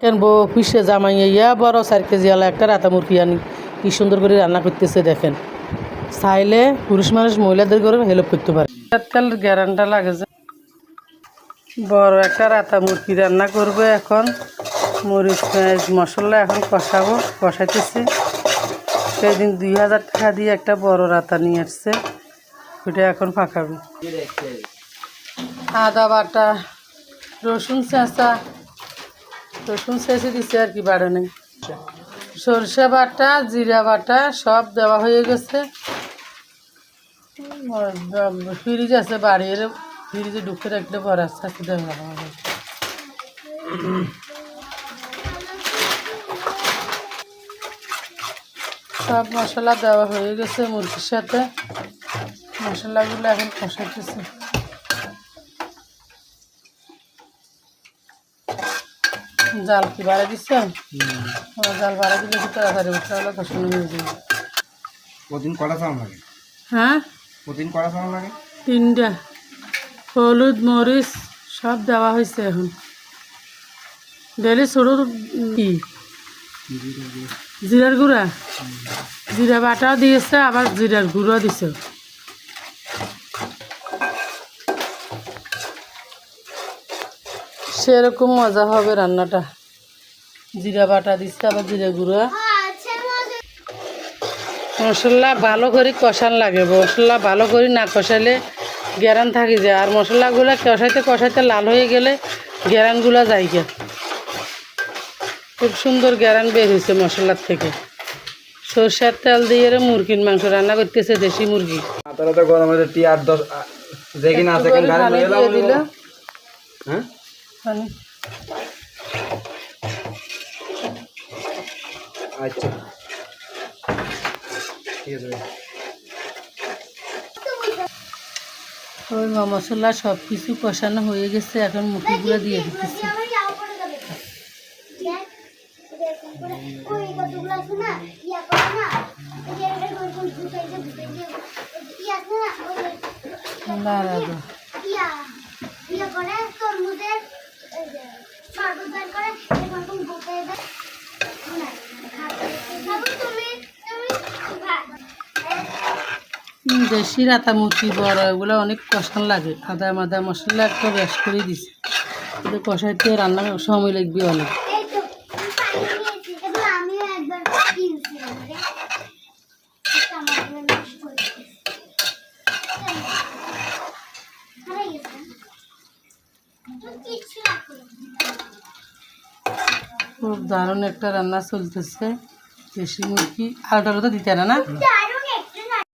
কেন বউ অফিসে জামাইয়া বড় 4 কেজি আলা একটা রাতা মুরগি আনি কি সুন্দর করে রান্না করতেছে দেখেন। চাইলে পুরুষ মানুষ মহিলাদের করে হেল্প করতে পারে। আজকাল গ্যারান্টা লাগে যে বড় একটা রাতা মুরগি রান্না করবে। এখন মরিচ মশলা এখন কষাবো, কষাইতেছি। সেদিন 2000 টাকা দিয়ে একটা বড় রাতা নিয়ে আসছে, ওইটা এখন পাকাবে। আদা বাটা, রসুন চেঁচে দিচ্ছে আর কি, বাড়ে নেই। সরষে বাটা, জিরা বাটা সব দেওয়া হয়ে গেছে। ফ্রিজ আছে বাড়িয়ে, ফ্রিজে ঢুকে রাখলে পরে আস্তে আস্তে দেওয়া হবে। সব মশলা দেওয়া হয়ে গেছে মুরগির সাথে। মশলাগুলো এখন কষাইতেছে। জাল কি বাড়া দিচ্ছে? জাল বাড়া দিলে কি তাড়াতাড়ি উঠতে হলে কষানো হয়ে যাবে। প্রতিদিন কটা চাউল লাগে? হ্যাঁ, প্রতিদিন কটা চাউল লাগে? 3টা। হলুদ মরিচ সব দেওয়া হয়েছে এখন। ডেলি ছোটো কি জিরার গুঁড়া, জিরা বাটাও দিয়েছে, আবার জিরার গুঁড়ো দিছে। সেরকম মজা হবে রান্নাটা। জিরা বাটা দিচ্ছে, আবার জিরা গুঁড়ো। মশলা ভালো করে কষান লাগে। মশলা ভালো করে না কষাইলে গ্যারান থাকি যায়। আর মশলাগুলো কষাইতে কষাইতে লাল হয়ে গেলে গ্যারানগুলো যায় গে। খুব সুন্দর গ্যারান বের হয়েছে মশলার থেকে। সরষের তেল দিয়ে মুরগির মাংস রান্না করতেছে, দেশি মুরগি। তো গরম হয়েছে, 8-10 যেখানে আছে পানি দিয়ে দিল। হ্যাঁ, পানি আচ্ছা ঠিক আছে। ওই মশলা সব কিছু কষানো হয়ে গেছে, এখন মুরগিগুলো দিয়ে দিতেছে। দেশি রাতা মুরগি বড়, এগুলো অনেক কষান লাগে। আদা মাদা মশলা একটা বেশ করে দিছে, কিন্তু কষাইতে রান্না সময় লাগবে অনেক। খুব দারুণ একটা রান্না চলতেছে। দেশি মুরগি আলাদা আলাদা দিতে না।